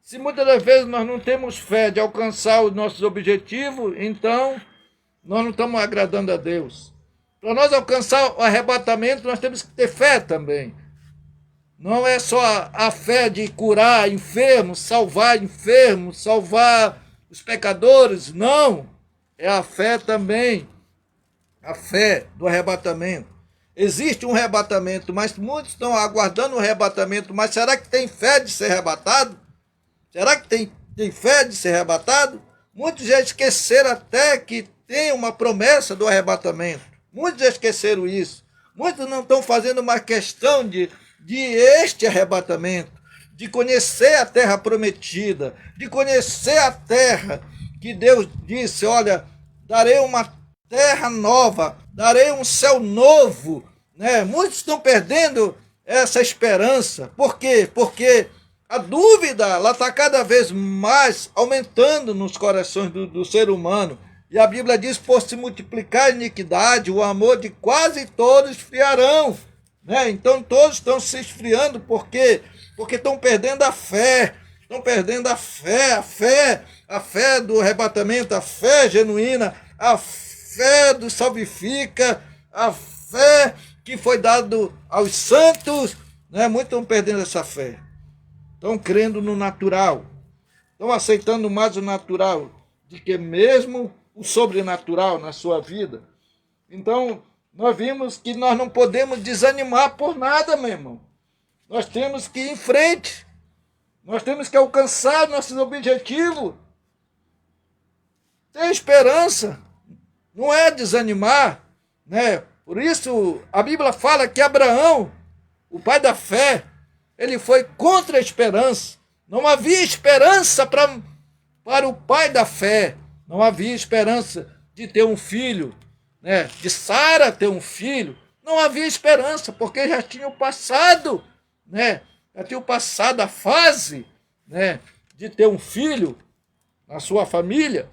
Se muitas das vezes nós não temos fé de alcançar os nossos objetivos, então nós não estamos agradando a Deus. Para nós alcançar o arrebatamento, nós temos que ter fé também. Não é só a fé de curar enfermos, salvar os pecadores, não. É a fé também, a fé do arrebatamento. Existe um arrebatamento, mas muitos estão aguardando o arrebatamento. Mas será que tem fé de ser arrebatado? Será que tem fé de ser arrebatado? Muitos já esqueceram até que tem uma promessa do arrebatamento. Muitos já esqueceram isso. Muitos não estão fazendo uma questão de este arrebatamento, de conhecer a terra prometida, de conhecer a terra que Deus disse: olha, darei uma terra nova, darei um céu novo, né? Muitos estão perdendo essa esperança. Por quê? Porque a dúvida, ela está cada vez mais aumentando nos corações do ser humano. E a Bíblia diz: por se multiplicar a iniquidade, o amor de quase todos esfriarão, né? Então todos estão se esfriando. Por quê? Porque estão perdendo a fé. Estão perdendo a fé do arrebatamento, a fé genuína, a fé do salvifica, a fé que foi dado aos santos, né? Muitos estão perdendo essa fé. Estão crendo no natural. Estão aceitando mais o natural do que mesmo o sobrenatural na sua vida. Então, nós vimos que nós não podemos desanimar por nada, meu irmão. Nós temos que ir em frente. Nós temos que alcançar nossos objetivos. Ter esperança. Não é desanimar, né? Por isso, a Bíblia fala que Abraão, o pai da fé, ele foi contra a esperança. Não havia esperança para o pai da fé. Não havia esperança de ter um filho, né? De Sara ter um filho. Não havia esperança, porque já tinham passado, né? Já tinham passado a fase, né? De ter um filho na sua família.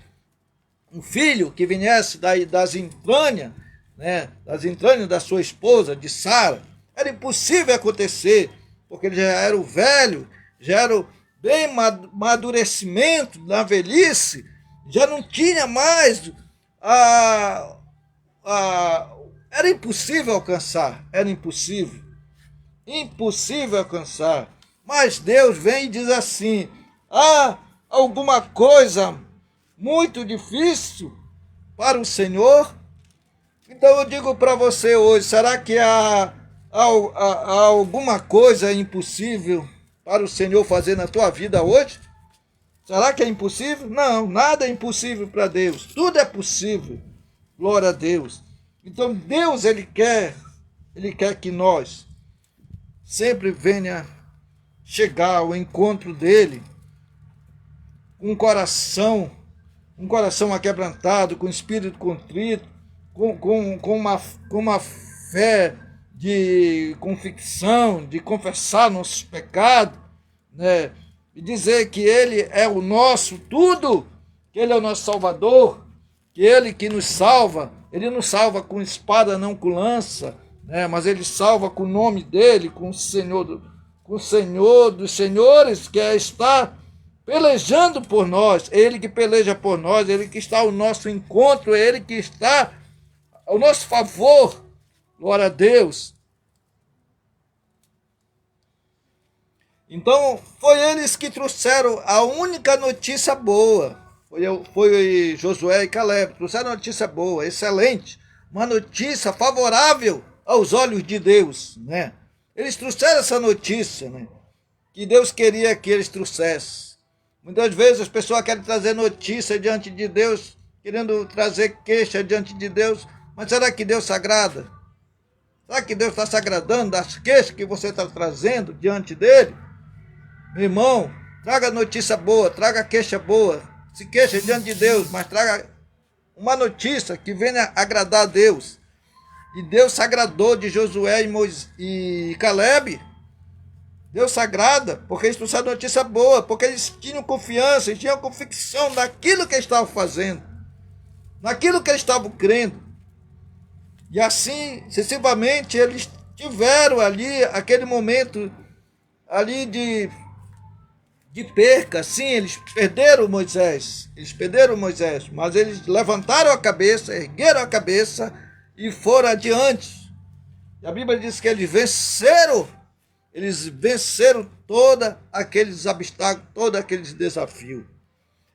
Um filho que viesse das entranhas, né? Das entranhas da sua esposa, de Sara. Era impossível acontecer, porque ele já era o velho, já era o bem amadurecimento da velhice, já não tinha mais era impossível alcançar, era impossível alcançar. Mas Deus vem e diz assim: há alguma coisa muito difícil para o Senhor? Então eu digo para você hoje, será que há alguma coisa impossível para o Senhor fazer na tua vida hoje? Será que é impossível? Não, nada é impossível para Deus. Tudo é possível. Glória a Deus. Então Deus, Ele quer que nós sempre venha chegar ao encontro dEle com um coração aquebrantado, com espírito contrito, com uma fé de convicção, de confessar nossos pecados, né? E dizer que Ele é o nosso tudo, que Ele é o nosso Salvador, que Ele que nos salva. Ele nos salva com espada, não com lança, né? Mas Ele salva com o nome dEle, com o Senhor dos senhores, que está pelejando por nós. É Ele que peleja por nós, Ele que está ao nosso encontro, é Ele que está ao nosso favor. Glória a Deus. Então, foi eles que trouxeram a única notícia boa. Foi Josué e Caleb. Trouxeram uma notícia boa, excelente. Uma notícia favorável aos olhos de Deus, né? Eles trouxeram essa notícia, né? Que Deus queria que eles trouxessem. Muitas vezes as pessoas querem trazer notícia diante de Deus, querendo trazer queixa diante de Deus. Mas será que Deus se agrada? Será que Deus está se agradando das queixas que você está trazendo diante dele? Meu irmão, traga notícia boa, traga queixa boa. Se queixa diante de Deus, mas traga uma notícia que venha agradar a Deus. E Deus se agradou de Josué e Caleb. Deus se agrada porque eles trouxeram notícia boa, porque eles tinham confiança, eles tinham convicção naquilo que eles estavam fazendo, naquilo que eles estavam crendo. E assim, sucessivamente, eles tiveram ali aquele momento ali de perca. Sim, eles perderam Moisés, mas eles levantaram a cabeça, ergueram a cabeça e foram adiante. E a Bíblia diz que eles venceram todos aqueles obstáculos, todos aqueles desafios.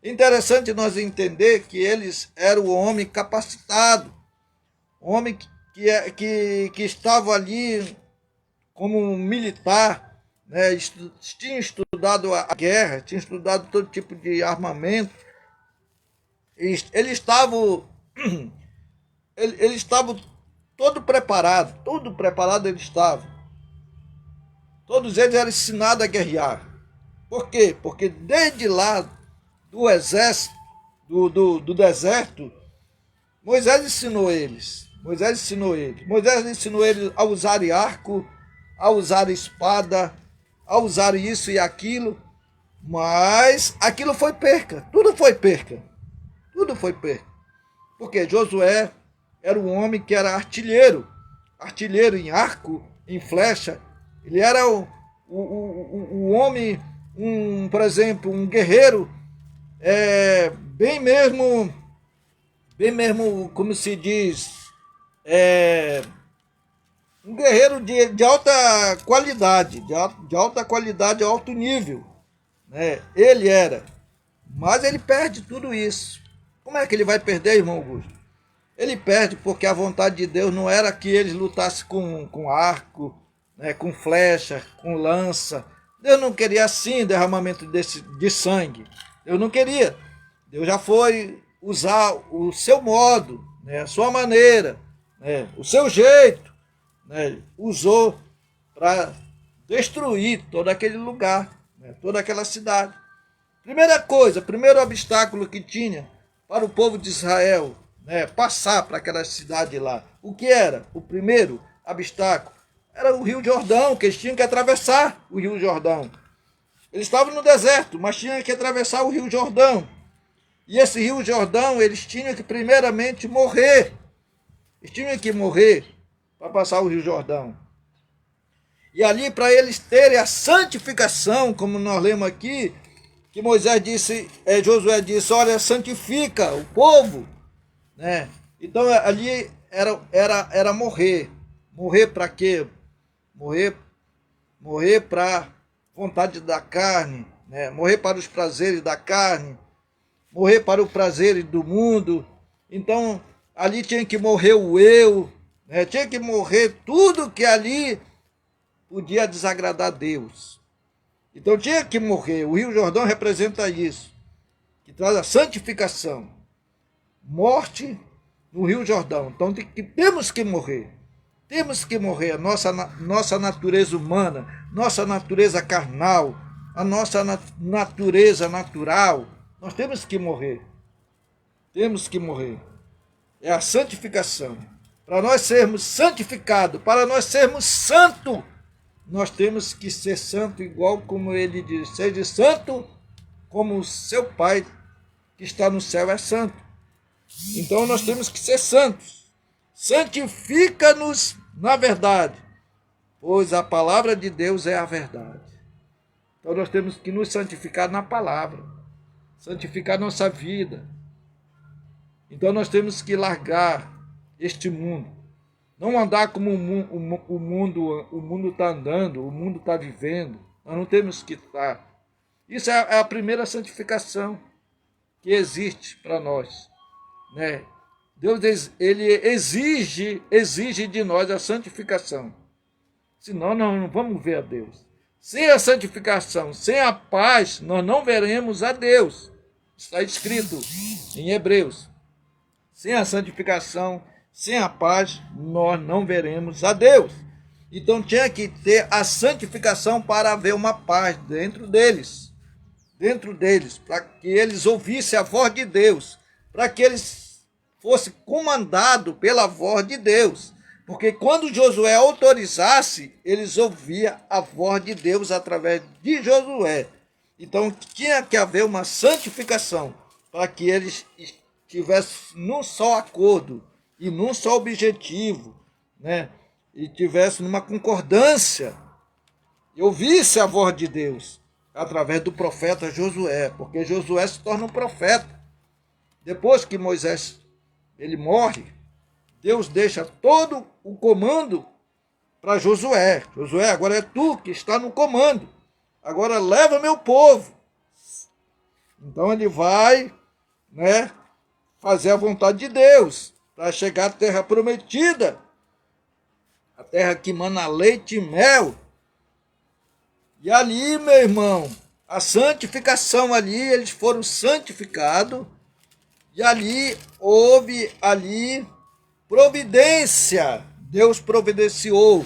Interessante nós entender que eles eram o homem capacitado, homem que estava ali como um militar, né? Tinha estudado a guerra, tinha estudado todo tipo de armamento. Eles estavam todo preparado eles estavam. Todos eles eram ensinados a guerrear. Por quê? Porque desde lá do exército, do deserto, Moisés ensinou eles a usar arco, a usar espada, a usar isso e aquilo, mas aquilo foi perca, tudo foi perca. Porque Josué era um homem que era artilheiro em arco, em flecha. Ele era o homem, por exemplo, um guerreiro, bem mesmo, como se diz, um guerreiro de alta qualidade, de alto nível, né? Ele era, mas ele perde tudo isso. Como é que ele vai perder, irmão Augusto? Ele perde porque a vontade de Deus não era que eles lutassem com arco, né, com flecha, com lança. Deus não queria assim derramamento de sangue. Deus não queria. Deus já foi usar o seu modo, né, a sua maneira, né, o seu jeito, né, usou para destruir todo aquele lugar, né, toda aquela cidade. Primeira coisa, primeiro obstáculo que tinha para o povo de Israel, né, passar para aquela cidade lá. O que era? O primeiro obstáculo era o Rio Jordão, que eles tinham que atravessar o Rio Jordão. Eles estavam no deserto, mas tinham que atravessar o Rio Jordão. E esse Rio Jordão, eles tinham que primeiramente morrer. Eles tinham que morrer para passar o Rio Jordão. E ali, para eles terem a santificação, como nós lemos aqui, que Moisés disse, Josué disse, olha, santifica o povo, né? Então ali era morrer. Morrer para quê? Morrer para a vontade da carne, né? Morrer para os prazeres da carne, morrer para o prazer do mundo. Então ali tinha que morrer o eu, né? Tinha que morrer tudo que ali podia desagradar a Deus. Então tinha que morrer. O Rio Jordão representa isso, que traz a santificação. Morte no Rio Jordão. Então temos que morrer. Temos que morrer a nossa natureza humana, nossa natureza carnal, a nossa natureza natural. Nós temos que morrer. Temos que morrer. É a santificação. Para nós sermos santificados, para nós sermos santos, nós temos que ser santo igual como ele diz. Seja santo como o seu Pai que está no céu é santo. Então nós temos que ser santos. Santifica-nos na verdade, pois a palavra de Deus é a verdade. Então nós temos que nos santificar na palavra, santificar nossa vida. Então nós temos que largar este mundo. Não andar como o mundo está andando, o mundo está vivendo. Nós não temos que estar. Isso é a primeira santificação que existe para nós, né? Deus ele exige de nós a santificação. Senão nós não vamos ver a Deus. Sem a santificação, sem a paz, nós não veremos a Deus. Está escrito em Hebreus. Sem a santificação, sem a paz, nós não veremos a Deus. Então tinha que ter a santificação para haver uma paz dentro deles, para que eles ouvissem a voz de Deus, para que eles fossem comandados pela voz de Deus. Porque quando Josué autorizasse, eles ouviam a voz de Deus através de Josué. Então tinha que haver uma santificação para que eles estivessem num só acordo e num só objetivo, né? E tivesse numa concordância e ouvisse a voz de Deus através do profeta Josué, porque Josué se torna um profeta. Depois que Moisés ele morre, Deus deixa todo o comando para Josué. Josué, agora é tu que está no comando. Agora leva meu povo. Então ele vai, né, fazer a vontade de Deus para chegar à terra prometida, a terra que mana leite e mel. E ali, meu irmão, a santificação ali, eles foram santificados. E ali houve providência. Deus providenciou,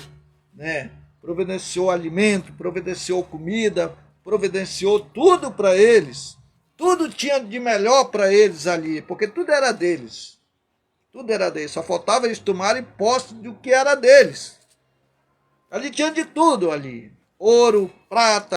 né? Providenciou alimento, providenciou comida, providenciou tudo para eles. Tudo tinha de melhor para eles ali, porque tudo era deles. Tudo era deles, só faltava eles tomarem posse do que era deles. Ali tinha de tudo ali. Ouro, prata,